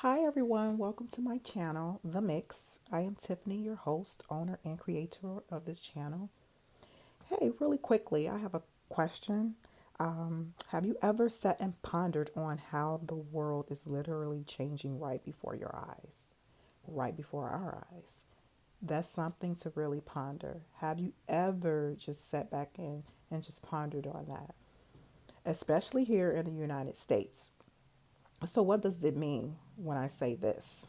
Hi everyone, welcome to my channel, The Mix. I am Tiffany, your host, owner, and creator of this channel. Hey, really quickly, I have a question. Have you ever sat and pondered on how the world is literally changing right before your eyes? Right before our eyes. That's something to really ponder. Have you ever just sat back and just pondered on that? Especially here in the United States. So, what does it mean when I say this?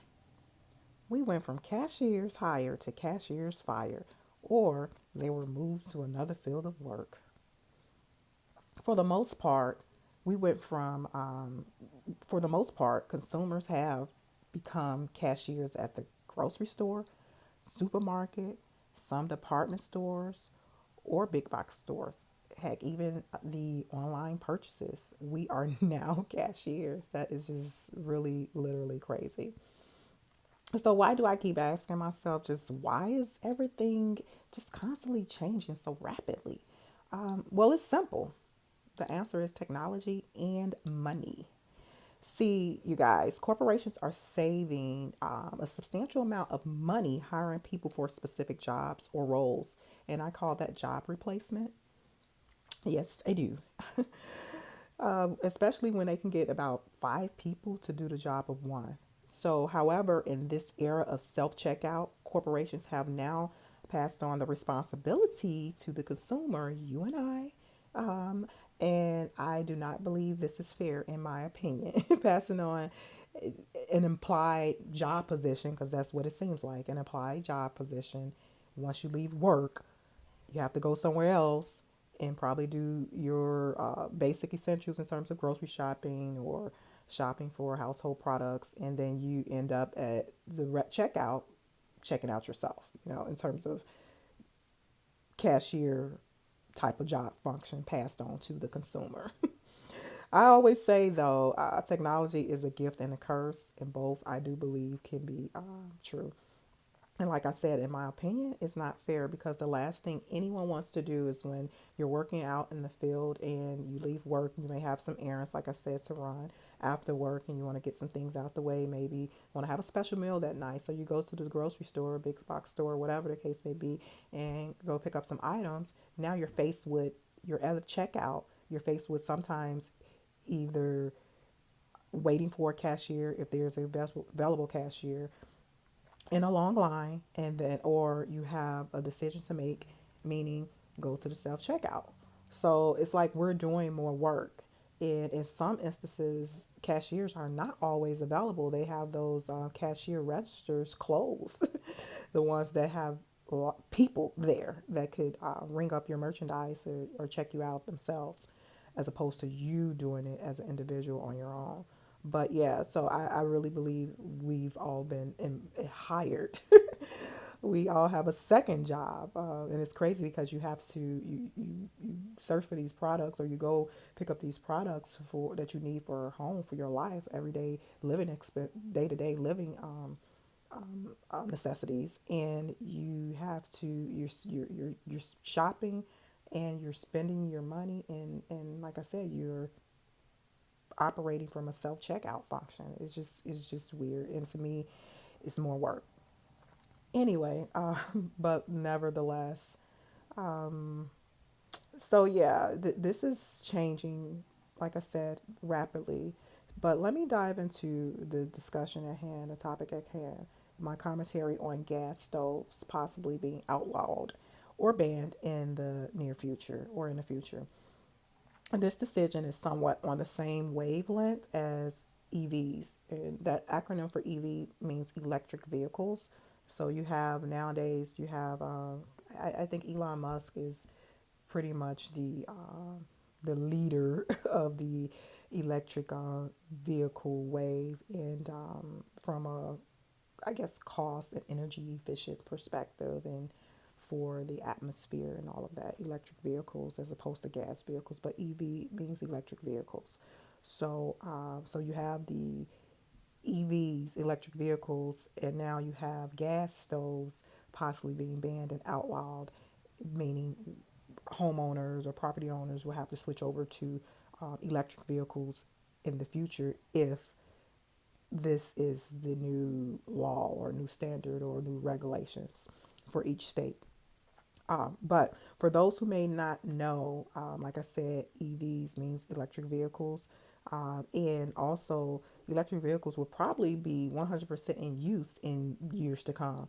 We went from cashiers hired to cashiers fired, or they were moved to another field of work. For the most part, we went from, for the most part, consumers have become cashiers at the grocery store, supermarket, some department stores, or big box stores. Heck, even the online purchases, we are now cashiers. That is just really, literally crazy. So why do I keep asking myself just why is everything just constantly changing so rapidly? Well, it's simple. The answer is technology and money. See, you guys, corporations are saving a substantial amount of money hiring people for specific jobs or roles, and I call that job replacement. Yes, I do. Especially when they can get about five people to do the job of one. So, however, in this era of self checkout, corporations have now passed on the responsibility to the consumer, you and I. And I do not believe this is fair, in my opinion, passing on an implied job position, because that's what it seems like an implied job position. Once you leave work, you have to go somewhere else and probably do your basic essentials in terms of grocery shopping or shopping for household products, and then you end up at the checkout checking out yourself, in terms of cashier type of job function passed on to the consumer. I always say though, technology is a gift and a curse, and both I do believe can be true. And like I said, in my opinion, it's not fair, because the last thing anyone wants to do is when you're working out in the field and you leave work, you may have some errands, like I said, to run after work, and you want to get some things out the way, maybe want to have a special meal that night. So you go to the grocery store, big box store, whatever the case may be, and go pick up some items. Now you're faced with, you're at a checkout, you're faced with sometimes either waiting for a cashier if there's a available cashier in a long line, and then or you have a decision to make, meaning go to the self checkout. So it's like we're doing more work, and in some instances cashiers are not always available. They have those cashier registers closed, the ones that have people there that could ring up your merchandise, or check you out themselves, as opposed to you doing it as an individual on your own. But yeah, so I really believe we've all been hired. We all have a second job, and it's crazy because you have to you search for these products, or you go pick up these products for that you need for home, for your life, everyday living, day to day living necessities, and you have to you're shopping, and you're spending your money, and like I said, you're operating from a self checkout function. It's just weird, and to me, it's more work. Anyway, but nevertheless, so yeah, this is changing, like I said, rapidly. But let me dive into the discussion at hand, the topic at hand. My commentary on gas stoves possibly being outlawed or banned in the near future, or in the future. This decision is somewhat on the same wavelength as EVs. And that acronym for EV means electric vehicles. So you have nowadays, you have, I think Elon Musk is pretty much the leader of the electric vehicle wave, and from a, I guess, cost and energy efficient perspective, and for the atmosphere and all of that, electric vehicles as opposed to gas vehicles. But EV means electric vehicles. So you have the EVs, electric vehicles, and now you have gas stoves possibly being banned and outlawed, meaning homeowners or property owners will have to switch over to electric vehicles in the future if this is the new law or new standard or new regulations for each state. But for those who may not know, like I said, EVs means electric vehicles. And also, electric vehicles will probably be 100% in use in years to come.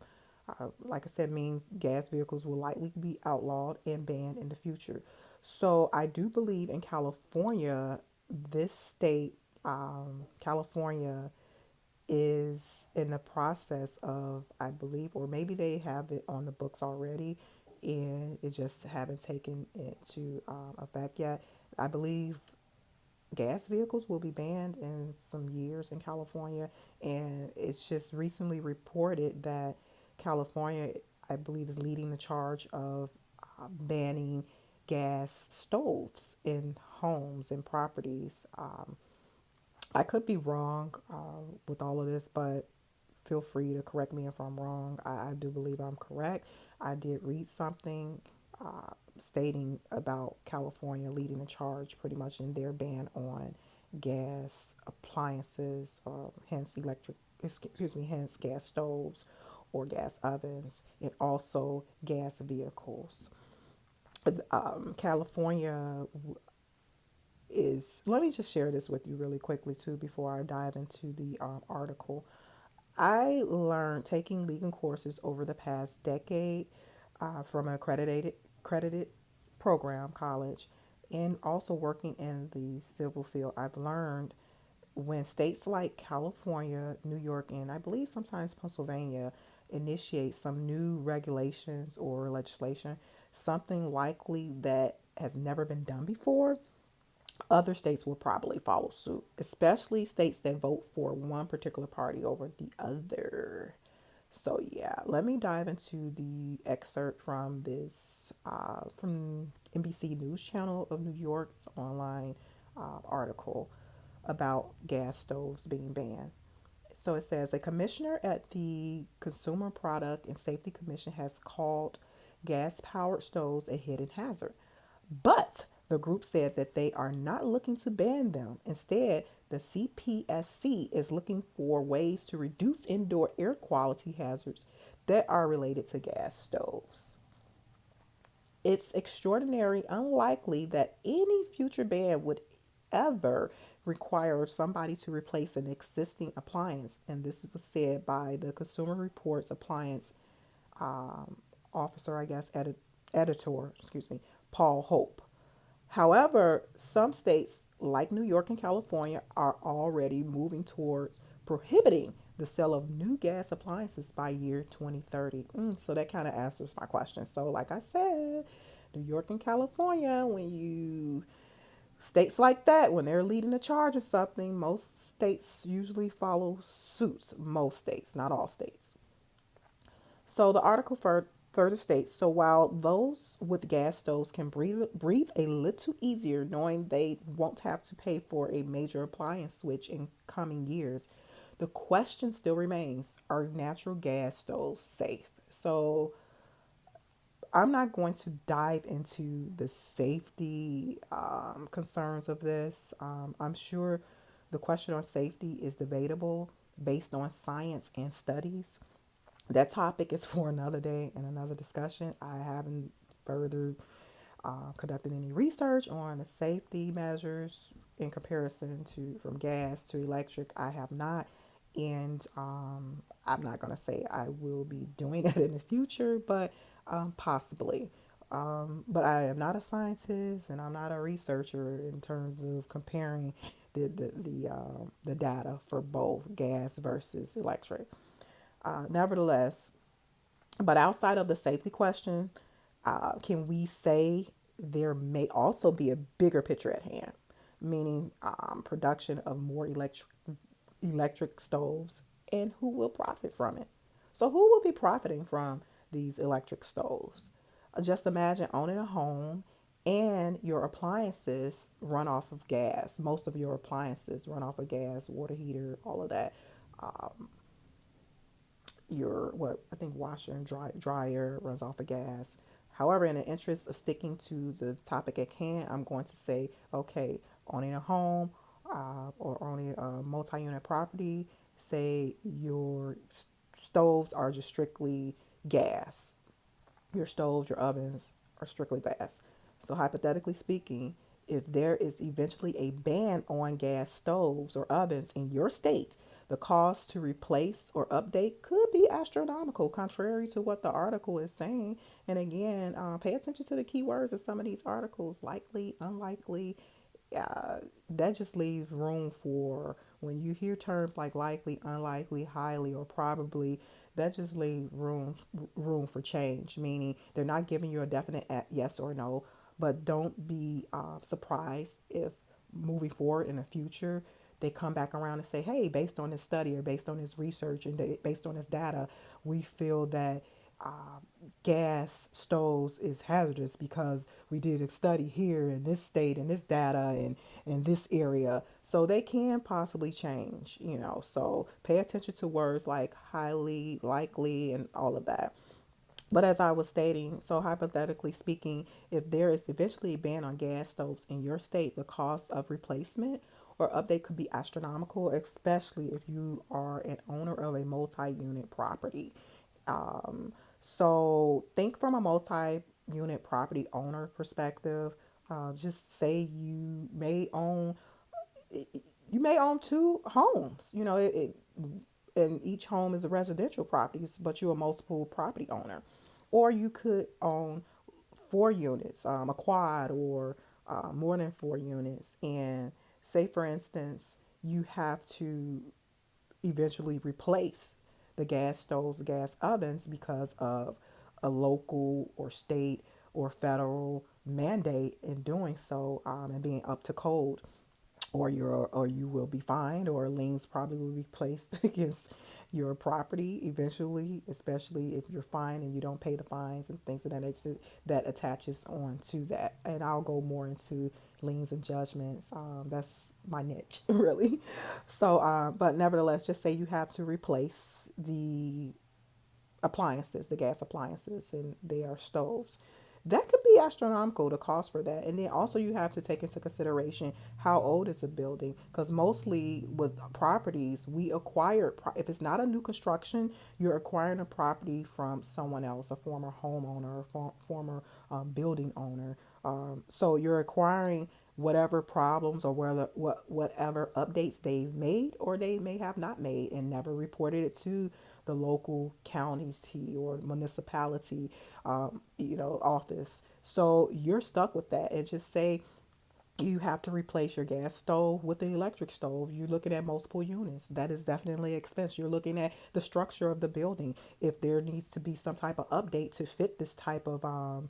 Like I said, means gas vehicles will likely be outlawed and banned in the future. So I do believe in California, this state, California is in the process of, I believe, or maybe they have it on the books already and it just haven't taken into effect yet. I believe gas vehicles will be banned in some years in California, and it's just recently reported that California, I believe, is leading the charge of banning gas stoves in homes and properties. I could be wrong with all of this, but feel free to correct me if I'm wrong. I do believe I'm correct. I did read something stating about California leading the charge pretty much in their ban on gas appliances, hence hence gas stoves or gas ovens, and also gas vehicles. California is, let me just share this with you really quickly too before I dive into the article. I learned taking legal courses over the past decade from an accredited program, college, and also working in the civil field. I've learned when states like California, New York, and I believe sometimes Pennsylvania initiate some new regulations or legislation, something likely that has never been done before, other states will probably follow suit, especially states that vote for one particular party over the other. So yeah, let me dive into the excerpt from this from NBC News Channel of New York's online article about gas stoves being banned. So it says a commissioner at the Consumer Product and Safety Commission has called gas powered stoves a hidden hazard. But the group said that they are not looking to ban them. Instead, the CPSC is looking for ways to reduce indoor air quality hazards that are related to gas stoves. It's extraordinarily unlikely that any future ban would ever require somebody to replace an existing appliance. And this was said by the Consumer Reports appliance um, officer, I guess, editor, excuse me, Paul Hope. However, some states like New York and California are already moving towards prohibiting the sale of new gas appliances by year 2030. So that kind of answers my question. So, like I said, New York and California, when you states like that, when they're leading the charge of something, most states usually follow suits. Most states, not all states. So the article further states, so while those with gas stoves can breathe a little easier knowing they won't have to pay for a major appliance switch in coming years, the question still remains, are natural gas stoves safe? So I'm not going to dive into the safety concerns of this. I'm sure the question on safety is debatable based on science and studies. That topic is for another day and another discussion. I haven't further conducted any research on the safety measures in comparison to from gas to electric. I have not, and I'm not going to say I will be doing that in the future, but possibly. But I am not a scientist and I'm not a researcher in terms of comparing the data for both gas versus electric. Nevertheless, but outside of the safety question, can we say there may also be a bigger picture at hand, meaning production of more electric stoves, and who will profit from it? So, who will be profiting from these electric stoves? Just imagine owning a home and your appliances run off of gas. Most of your appliances run off of gas, water heater, all of that. Your what I think washer and dryer runs off of gas. However, in the interest of sticking to the topic at hand, I'm going to say, okay, owning a home or owning a multi-unit property, say your stoves are just strictly gas, your stoves, your ovens are strictly gas. So, hypothetically speaking, if there is eventually a ban on gas stoves or ovens in your state, the cost to replace or update could be astronomical, contrary to what the article is saying. And again, pay attention to the keywords in some of these articles: likely, unlikely. That just leaves room for, when you hear terms like likely, unlikely, highly, or probably, that just leaves room for change. Meaning they're not giving you a definite yes or no, but don't be surprised if moving forward in the future they come back around and say, hey, based on this study or based on this research and based on this data, we feel that uh, gas stoves is hazardous because we did a study here in this state and this data and in this area. So they can possibly change, So pay attention to words like highly, likely, and all of that. But as I was stating, so hypothetically speaking, if there is eventually a ban on gas stoves in your state, the cost of replacement or update could be astronomical, especially if you are an owner of a multi unit property. Um, so think from a multi unit property owner perspective. Just say you may own two homes. And each home is a residential property, but you're a multiple property owner. Or you could own 4 units, a quad, or more than 4 units. And say, for instance, you have to eventually replace the gas stoves, gas ovens because of a local or state or federal mandate in doing so, and being up to code, or you will be fined, or liens probably will be placed against your property eventually, especially if you're fined and you don't pay the fines and things of that nature that attaches on to that. And I'll go more into liens and judgments. That's my niche, really. So, but nevertheless, just say you have to replace the appliances, the gas appliances, and they are stoves. That could be astronomical, the cost for that. And then also you have to take into consideration how old is a building, because mostly with properties we acquire, if it's not a new construction, you're acquiring a property from someone else, a former homeowner, a former building owner. So you're acquiring whatever problems or whatever updates they've made or they may have not made and never reported it to the local county or municipality, office. So you're stuck with that. And just say you have to replace your gas stove with an electric stove. You're looking at multiple units. That is definitely expense. You're looking at the structure of the building. If there needs to be some type of update to fit this type of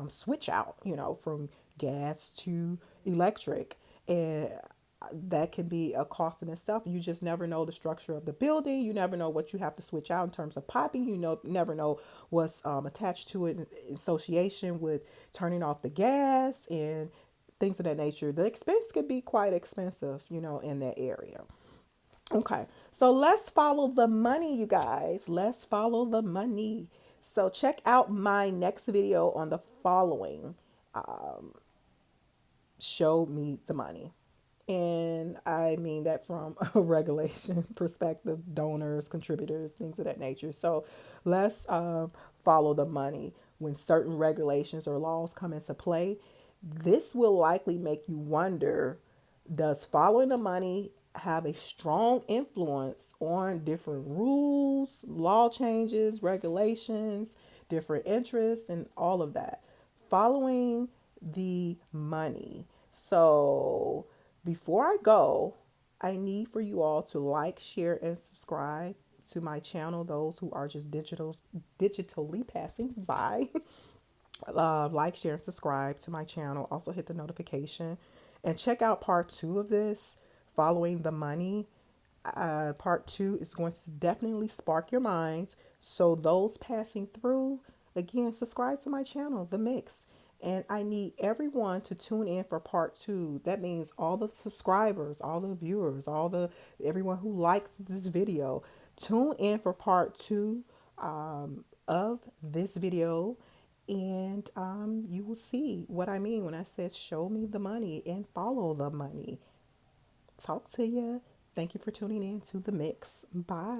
switch out, from gas to electric. And that can be a cost in itself. You just never know the structure of the building. You never know what you have to switch out in terms of piping. Never know what's attached to it in association with turning off the gas and things of that nature. The expense could be quite expensive, in that area. Okay, so let's follow the money, you guys. Let's follow the money. So check out my next video on the following. Show me the money. And I mean that from a regulation perspective, donors, contributors, things of that nature. So let's follow the money. When certain regulations or laws come into play, this will likely make you wonder, does following the money have a strong influence on different rules, law changes, regulations, different interests, and all of that? Following the money. So before I go, I need for you all to like, share, and subscribe to my channel. Those who are just digitally passing by, like, share, and subscribe to my channel. Also hit the notification and check out part 2 of this, following the money. Part 2 is going to definitely spark your minds. So those passing through, again, subscribe to my channel, The Mix. And I need everyone to tune in for part 2. That means all the subscribers, all the viewers, everyone who likes this video, tune in for part 2 of this video. And you will see what I mean when I said show me the money and follow the money. Talk to you Thank you for tuning in to The Mix. Bye.